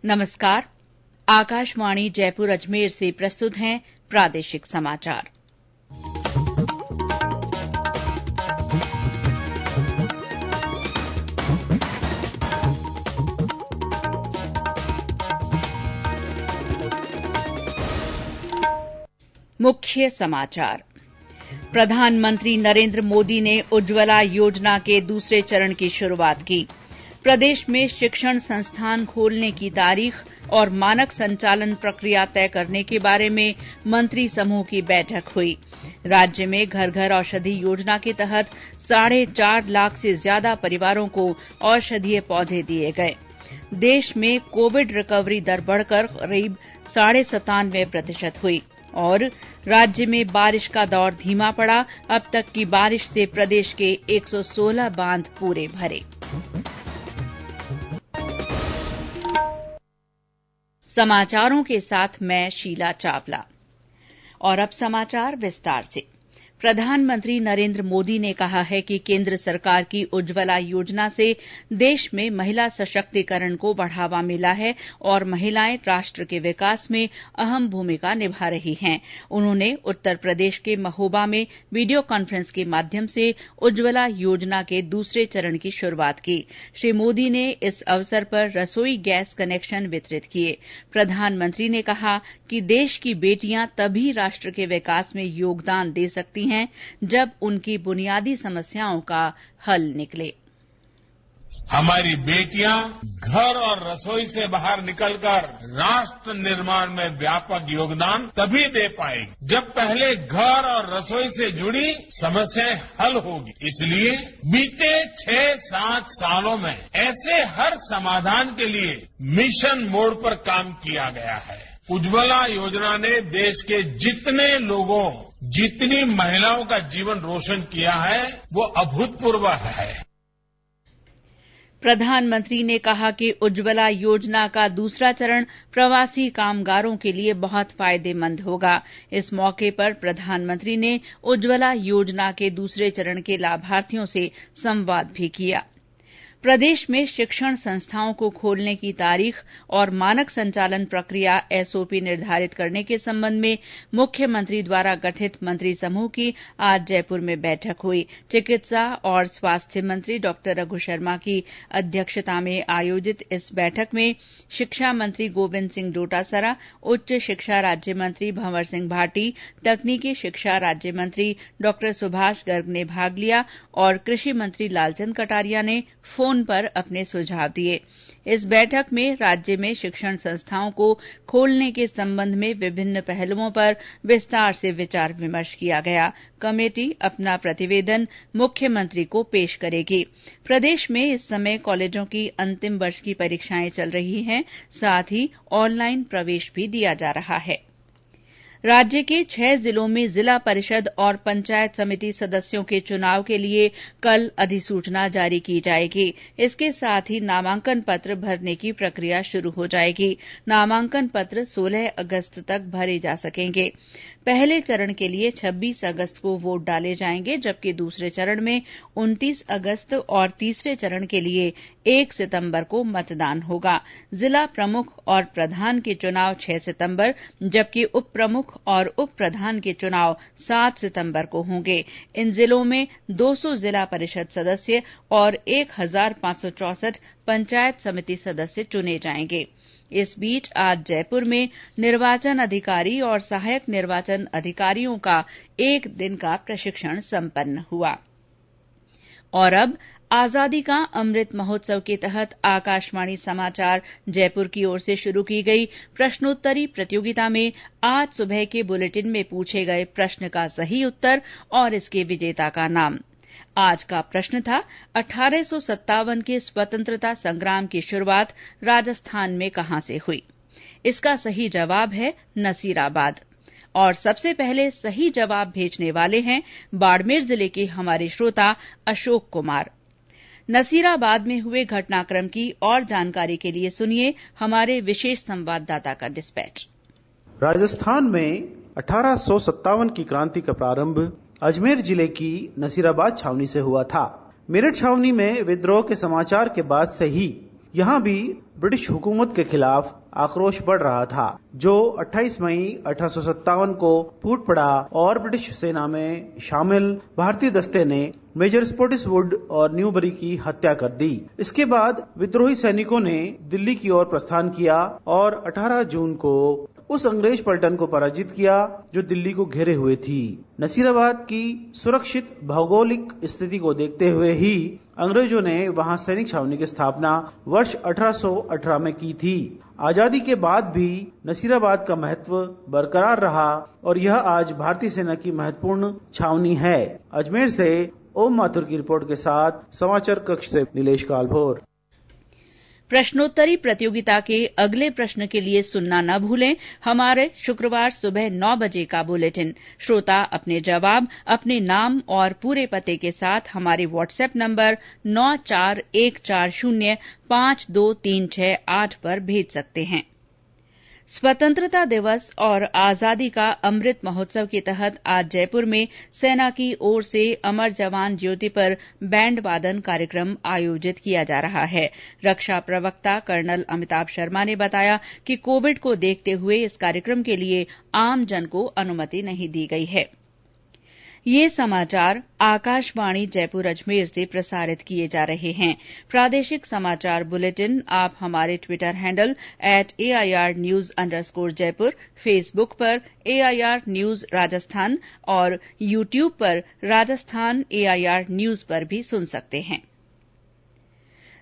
नमस्कार। आकाशवाणी जयपुर अजमेर से प्रस्तुत हैं प्रादेशिक समाचार। मुख्य समाचार। प्रधानमंत्री नरेंद्र मोदी ने उज्ज्वला योजना के दूसरे चरण की शुरुआत की। प्रदेश में शिक्षण संस्थान खोलने की तारीख और मानक संचालन प्रक्रिया तय करने के बारे में मंत्री समूह की बैठक हुई। राज्य में घर घर औषधि योजना के तहत 4.5 लाख से ज्यादा परिवारों को औषधीय पौधे दिए गए। देश में कोविड रिकवरी दर बढ़कर करीब 97.5% हुई और राज्य में बारिश का दौर धीमा पड़ा। अब तक की बारिश से प्रदेश के 116 बांध पूरे भरे। समाचारों के साथ मैं शीला चावला। और अब समाचार विस्तार से। प्रधानमंत्री नरेंद्र मोदी ने कहा है कि केंद्र सरकार की उज्ज्वला योजना से देश में महिला सशक्तिकरण को बढ़ावा मिला है और महिलाएं राष्ट्र के विकास में अहम भूमिका निभा रही हैं। उन्होंने उत्तर प्रदेश के महोबा में वीडियो कॉन्फ्रेंस के माध्यम से उज्ज्वला योजना के दूसरे चरण की शुरुआत की। श्री मोदी ने इस अवसर पर रसोई गैस कनेक्शन वितरित किए। प्रधानमंत्री ने कहा कि देश की बेटियां तभी राष्ट्र के विकास में योगदान दे सकती हैं जब उनकी बुनियादी समस्याओं का हल निकले। हमारी बेटियां घर और रसोई से बाहर निकलकर राष्ट्र निर्माण में व्यापक योगदान तभी दे पाएगी जब पहले घर और रसोई से जुड़ी समस्याएं हल होगी। इसलिए बीते 6-7 सालों में ऐसे हर समाधान के लिए मिशन मोड पर काम किया गया है। उज्ज्वला योजना ने देश के जितनी महिलाओं का जीवन रोशन किया है वो अभूतपूर्व है। प्रधानमंत्री ने कहा कि उज्ज्वला योजना का दूसरा चरण प्रवासी कामगारों के लिए बहुत फायदेमंद होगा। इस मौके पर प्रधानमंत्री ने उज्ज्वला योजना के दूसरे चरण के लाभार्थियों से संवाद भी किया। प्रदेश में शिक्षण संस्थाओं को खोलने की तारीख और मानक संचालन प्रक्रिया एसओपी निर्धारित करने के संबंध में मुख्यमंत्री द्वारा गठित मंत्री समूह की आज जयपुर में बैठक हुई। चिकित्सा और स्वास्थ्य मंत्री डॉ रघु शर्मा की अध्यक्षता में आयोजित इस बैठक में शिक्षा मंत्री गोविंद सिंह डोटासरा, उच्च शिक्षा राज्य मंत्री भंवर सिंह भाटी, तकनीकी शिक्षा राज्य मंत्री डॉ सुभाष गर्ग ने भाग लिया और कृषि मंत्री लालचंद कटारिया ने फोन पर अपने सुझाव दिए। इस बैठक में राज्य में शिक्षण संस्थाओं को खोलने के संबंध में विभिन्न पहलुओं पर विस्तार से विचार विमर्श किया गया। कमेटी अपना प्रतिवेदन मुख्यमंत्री को पेश करेगी। प्रदेश में इस समय कॉलेजों की अंतिम वर्ष की परीक्षाएं चल रही हैं, साथ ही ऑनलाइन प्रवेश भी दिया जा रहा है। राज्य के 6 जिलों में जिला परिषद और पंचायत समिति सदस्यों के चुनाव के लिए कल अधिसूचना जारी की जाएगी। इसके साथ ही नामांकन पत्र भरने की प्रक्रिया शुरू हो जाएगी। नामांकन पत्र 16 अगस्त तक भरे जा सकेंगे। पहले चरण के लिए 26 अगस्त को वोट डाले जाएंगे, जबकि दूसरे चरण में 29 अगस्त और तीसरे चरण के लिए 1 सितंबर को मतदान होगा। जिला प्रमुख और प्रधान के चुनाव 6 सितंबर, जबकि उप प्रमुख और उप प्रधान के चुनाव 7 सितंबर को होंगे। इन जिलों में 200 जिला परिषद सदस्य और 1564 पंचायत समिति सदस्य चुने जाएंगे। इस बीच आज जयपुर में निर्वाचन अधिकारी और सहायक निर्वाचन अधिकारियों का 1 दिन का प्रशिक्षण संपन्न हुआ। और अब आजादी का अमृत महोत्सव के तहत आकाशवाणी समाचार जयपुर की ओर से शुरू की गई प्रश्नोत्तरी प्रतियोगिता में आज सुबह के बुलेटिन में पूछे गए प्रश्न का सही उत्तर और इसके विजेता का नाम। आज का प्रश्न था 1857 के स्वतंत्रता संग्राम की शुरुआत राजस्थान में कहां से हुई। इसका सही जवाब है नसीराबाद। और सबसे पहले सही जवाब भेजने वाले हैं बाड़मेर जिले के हमारे श्रोता अशोक कुमार। नसीराबाद में हुए घटनाक्रम की और जानकारी के लिए सुनिए हमारे विशेष संवाददाता का डिस्पैच। राजस्थान में 1857 की क्रांति का प्रारंभ अजमेर जिले की नसीराबाद छावनी से हुआ था। मेरठ छावनी में विद्रोह के समाचार के बाद से ही यहाँ भी ब्रिटिश हुकूमत के खिलाफ आक्रोश बढ़ रहा था, जो 28 मई 1857 को फूट पड़ा और ब्रिटिश सेना में शामिल भारतीय दस्ते ने मेजर स्पोर्टिसवुड और न्यूबरी की हत्या कर दी। इसके बाद विद्रोही सैनिकों ने दिल्ली की ओर प्रस्थान किया और 18 जून को उस अंग्रेज पलटन को पराजित किया जो दिल्ली को घेरे हुए थी। नसीराबाद की सुरक्षित भौगोलिक स्थिति को देखते हुए ही अंग्रेजों ने वहां सैनिक छावनी की स्थापना वर्ष 1818 में की थी। आजादी के बाद भी नसीराबाद का महत्व बरकरार रहा और यह आज भारतीय सेना की महत्वपूर्ण छावनी है। अजमेर से ओम माथुर की रिपोर्ट के साथ समाचार कक्ष से नीलेश कालभोर। प्रश्नोत्तरी प्रतियोगिता के अगले प्रश्न के लिए सुनना न भूलें हमारे शुक्रवार सुबह 9 बजे का बुलेटिन। श्रोता अपने जवाब अपने नाम और पूरे पते के साथ हमारे व्हाट्सएप नंबर 9414052368 पर भेज सकते हैं। स्वतंत्रता दिवस और आजादी का अमृत महोत्सव के तहत आज जयपुर में सेना की ओर से अमर जवान ज्योति पर बैंड वादन कार्यक्रम आयोजित किया जा रहा है। रक्षा प्रवक्ता कर्नल अमिताभ शर्मा ने बताया कि कोविड को देखते हुए इस कार्यक्रम के लिए आमजन को अनुमति नहीं दी गई है। ये समाचार आकाशवाणी जयपुर अजमेर से प्रसारित किए जा रहे हैं। प्रादेशिक समाचार बुलेटिन आप हमारे ट्विटर हैंडल @AIRnews_Jaipur, फेसबुक पर AIR न्यूज राजस्थान और यूट्यूब पर राजस्थान AIR न्यूज पर भी सुन सकते हैं।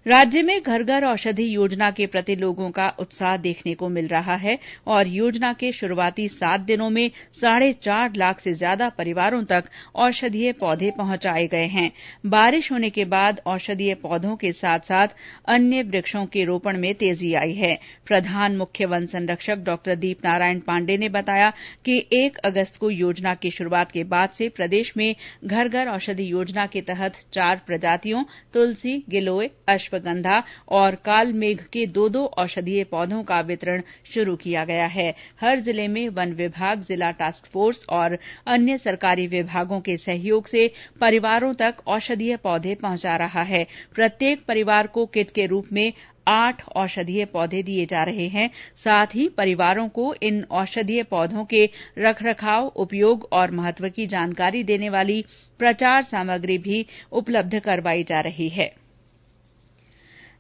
राज्य में घर घर औषधि योजना के प्रति लोगों का उत्साह देखने को मिल रहा है और योजना के शुरूआती 7 दिनों में 4.5 लाख से ज्यादा परिवारों तक औषधीय पौधे पहुंचाए गए हैं। बारिश होने के बाद औषधीय पौधों के साथ साथ अन्य वृक्षों के रोपण में तेजी आई है। प्रधान मुख्य वन संरक्षक डॉ दीप नारायण पांडे ने बताया कि 1 अगस्त को योजना की शुरूआत के बाद से प्रदेश में घर घर औषधि योजना के तहत 4 प्रजातियों तुलसी, गिलोय, अश्वगंधा और कालमेघ के 2-2 औषधीय पौधों का वितरण शुरू किया गया है। हर जिले में वन विभाग, जिला टास्क फोर्स और अन्य सरकारी विभागों के सहयोग से परिवारों तक औषधीय पौधे पहुंचा रहा है। प्रत्येक परिवार को किट के रूप में 8 औषधीय पौधे दिए जा रहे हैं। साथ ही परिवारों को इन औषधीय पौधों के रखरखाव, उपयोग और महत्व की जानकारी देने वाली प्रचार सामग्री भी उपलब्ध करवाई जा रही है।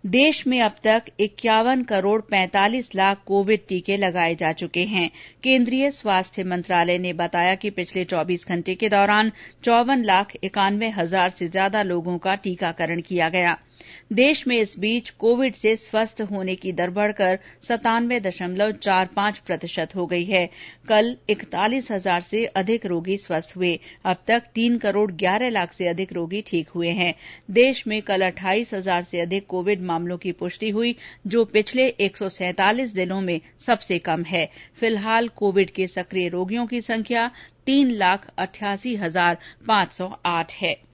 देश में अब तक 51 करोड़ 45 लाख कोविड टीके लगाए जा चुके हैं। केंद्रीय स्वास्थ्य मंत्रालय ने बताया कि पिछले 24 घंटे के दौरान 54,91,000 से ज्यादा लोगों का टीकाकरण किया गया। देश में इस बीच कोविड से स्वस्थ होने की दर बढ़कर 97.45% हो गई है। कल 41,000 से अधिक रोगी स्वस्थ हुए। अब तक 3 करोड़ 11 लाख से अधिक रोगी ठीक हुए हैं। देश में कल 28,000 से अधिक कोविड मामलों की पुष्टि हुई, जो पिछले 147 दिनों में सबसे कम है। फिलहाल कोविड के सक्रिय रोगियों की संख्या 3,88,508 है।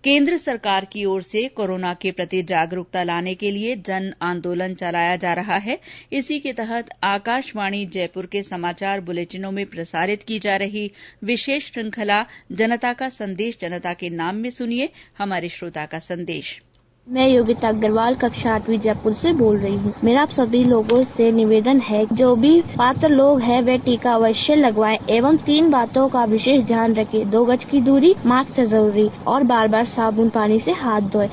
केंद्र सरकार की ओर से कोरोना के प्रति जागरूकता लाने के लिए जन आंदोलन चलाया जा रहा है। इसी के तहत आकाशवाणी जयपुर के समाचार बुलेटिनों में प्रसारित की जा रही विशेष श्रृंखला जनता का संदेश जनता के नाम में सुनिए हमारे श्रोता का संदेश। मैं योगिता अग्रवाल कक्षा 8वीं जयपुर से बोल रही हूँ। मेरा आप सभी लोगों से निवेदन है, जो भी पात्र लोग हैं वे टीका अवश्य लगवाएं एवं 3 बातों का विशेष ध्यान रखें। 2 गज की दूरी, मास्क से जरूरी और बार-बार साबुन पानी से हाथ धोएं।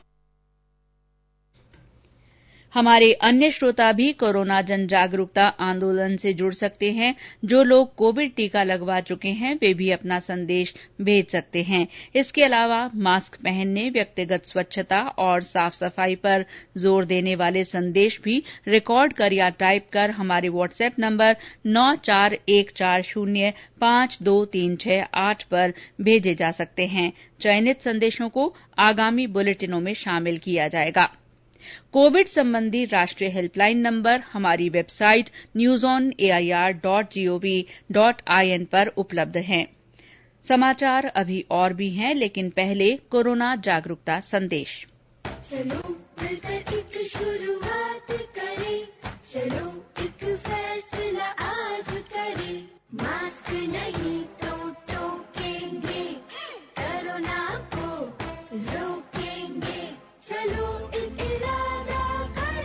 हमारे अन्य श्रोता भी कोरोना जन जागरूकता आंदोलन से जुड़ सकते हैं। जो लोग कोविड टीका लगवा चुके हैं वे भी अपना संदेश भेज सकते हैं। इसके अलावा मास्क पहनने, व्यक्तिगत स्वच्छता और साफ सफाई पर जोर देने वाले संदेश भी रिकॉर्ड कर या टाइप कर हमारे व्हाट्सएप नंबर 9414052368 पर भेजे जा सकते हैं। चयनित संदेशों को आगामी बुलेटिनों में शामिल किया जाएगा। कोविड संबंधी राष्ट्रीय हेल्पलाइन नंबर हमारी वेबसाइट newsonair.gov.in पर उपलब्ध हैं। समाचार अभी और भी हैं, लेकिन पहले कोरोना जागरूकता संदेश। चलो मिलकर एक शुरुआत करें, चलो एक फैसला आज करें, मास्क नहीं तो टोकेंगे, कोरोना को रोकेंगे, चलो एक इरादा कर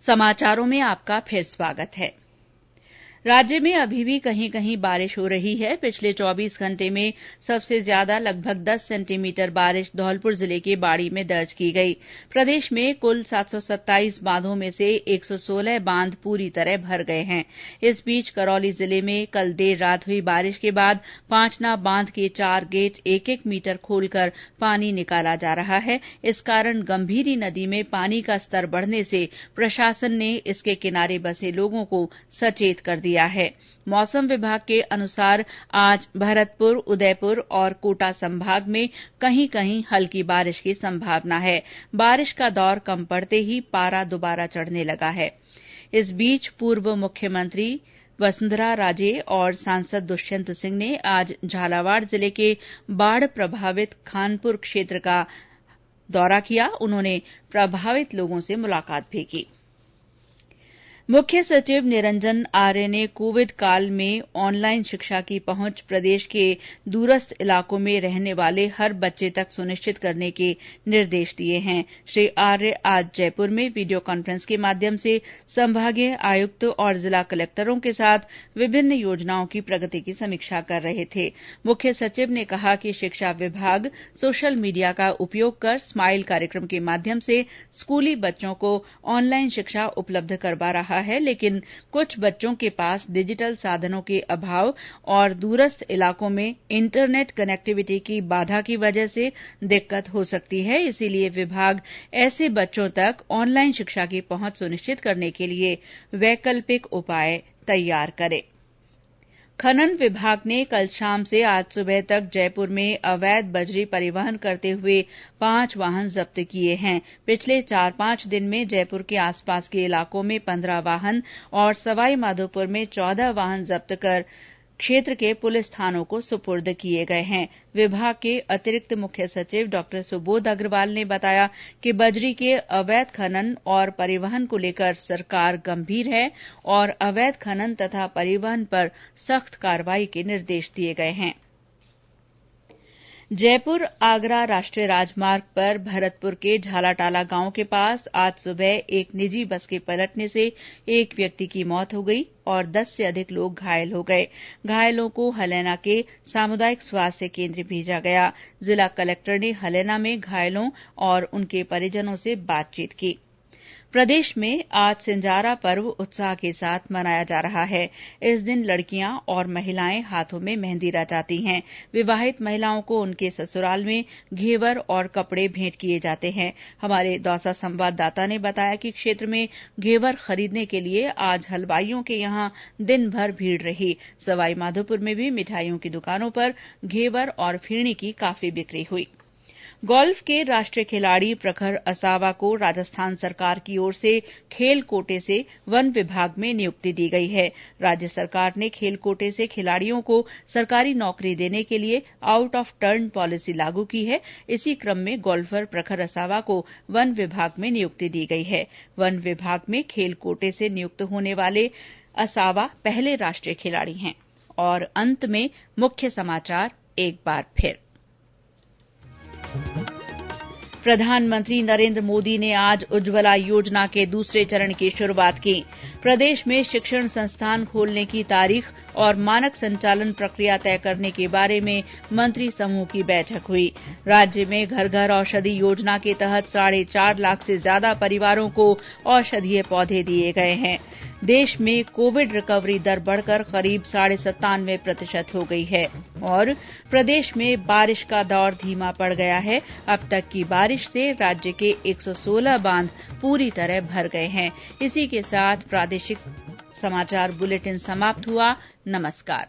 समाचारों में आपका फिर स्वागत है। राज्य में अभी भी कहीं कहीं बारिश हो रही है। पिछले 24 घंटे में सबसे ज्यादा लगभग 10 सेंटीमीटर बारिश धौलपुर जिले के बाड़ी में दर्ज की गई। प्रदेश में कुल 727 बांधों में से 116 बांध पूरी तरह भर गए हैं। इस बीच करौली जिले में कल देर रात हुई बारिश के बाद पांचना बांध के 4 गेट 1-1 मीटर खोलकर पानी निकाला जा रहा है। इस कारण गंभीरी नदी में पानी का स्तर बढ़ने से प्रशासन ने इसके किनारे बसे लोगों को सचेत कर दिया है। मौसम विभाग के अनुसार आज भरतपुर, उदयपुर और कोटा संभाग में कहीं कहीं हल्की बारिश की संभावना है। बारिश का दौर कम पड़ते ही पारा दोबारा चढ़ने लगा है। इस बीच पूर्व मुख्यमंत्री वसुंधरा राजे और सांसद दुष्यंत सिंह ने आज झालावाड़ जिले के बाढ़ प्रभावित खानपुर क्षेत्र का दौरा किया। उन्होंने प्रभावित लोगों से मुलाकात भी की। मुख्य सचिव निरंजन आर्य ने कोविड काल में ऑनलाइन शिक्षा की पहुंच प्रदेश के दूरस्थ इलाकों में रहने वाले हर बच्चे तक सुनिश्चित करने के निर्देश दिए हैं। श्री आर्य आज जयपुर में वीडियो कॉन्फ्रेंस के माध्यम से संभागीय आयुक्त और जिला कलेक्टरों के साथ विभिन्न योजनाओं की प्रगति की समीक्षा कर रहे थे। मुख्य सचिव ने कहा कि शिक्षा विभाग सोशल मीडिया का उपयोग कर स्माइल कार्यक्रम के माध्यम से स्कूली बच्चों को ऑनलाइन शिक्षा उपलब्ध करवा रहा है, लेकिन कुछ बच्चों के पास डिजिटल साधनों के अभाव और दूरस्थ इलाकों में इंटरनेट कनेक्टिविटी की बाधा की वजह से दिक्कत हो सकती है। इसीलिए विभाग ऐसे बच्चों तक ऑनलाइन शिक्षा की पहुंच सुनिश्चित करने के लिए वैकल्पिक उपाय तैयार करे। खनन विभाग ने कल शाम से आज सुबह तक जयपुर में अवैध बजरी परिवहन करते हुए 5 वाहन जब्त किए हैं। पिछले 4-5 दिन में जयपुर के आसपास के इलाकों में 15 वाहन और सवाईमाधोपुर में 14 वाहन जब्त कर क्षेत्र के पुलिस थानों को सुपुर्द किए गए हैं। विभाग के अतिरिक्त मुख्य सचिव डॉ सुबोध अग्रवाल ने बताया कि बजरी के अवैध खनन और परिवहन को लेकर सरकार गंभीर है और अवैध खनन तथा परिवहन पर सख्त कार्रवाई के निर्देश दिए गए हैं। जयपुर आगरा राष्ट्रीय राजमार्ग पर भरतपुर के झालाटाला गांव के पास आज सुबह एक निजी बस के पलटने से एक व्यक्ति की मौत हो गई और 10 से अधिक लोग घायल हो गए। घायलों को हलैना के सामुदायिक स्वास्थ्य केंद्र भेजा गया। जिला कलेक्टर ने हलैना में घायलों और उनके परिजनों से बातचीत की। प्रदेश में आज सिंजारा पर्व उत्साह के साथ मनाया जा रहा है। इस दिन लड़कियां और महिलाएं हाथों में मेहंदी रचाती हैं। विवाहित महिलाओं को उनके ससुराल में घेवर और कपड़े भेंट किए जाते हैं। हमारे दौसा संवाददाता ने बताया कि क्षेत्र में घेवर खरीदने के लिए आज हलवाइयों के यहां दिन भर भीड़ रही। सवाईमाधोपुर में भी मिठाइयों की दुकानों पर घेवर और फिरनी की काफी बिक्री हुई। गोल्फ के राष्ट्रीय खिलाड़ी प्रखर असावा को राजस्थान सरकार की ओर से खेल कोटे से वन विभाग में नियुक्ति दी गई है। राज्य सरकार ने खेल कोटे से खिलाड़ियों को सरकारी नौकरी देने के लिए आउट ऑफ टर्न पॉलिसी लागू की है। इसी क्रम में गोल्फर प्रखर असावा को वन विभाग में नियुक्ति दी गई है। वन विभाग में खेल कोटे से नियुक्त होने वाले असावा पहले राष्ट्रीय खिलाड़ी हैं। और अंत में मुख्य समाचार एक बार फिर। प्रधानमंत्री नरेंद्र मोदी ने आज उज्ज्वला योजना के दूसरे चरण की शुरूआत की। प्रदेश में शिक्षण संस्थान खोलने की तारीख और मानक संचालन प्रक्रिया तय करने के बारे में मंत्री समूह की बैठक हुई। राज्य में घर घर औषधि योजना के तहत 4.5 लाख से ज्यादा परिवारों को औषधीय पौधे दिए गए हैं। देश में कोविड रिकवरी दर बढ़कर करीब 97% हो गई है और प्रदेश में बारिश का दौर धीमा पड़ गया है। अब तक की बारिश से राज्य के 116 बांध पूरी तरह भर गए हैं। इसी के साथ प्रादेशिक समाचार बुलेटिन समाप्त हुआ। नमस्कार।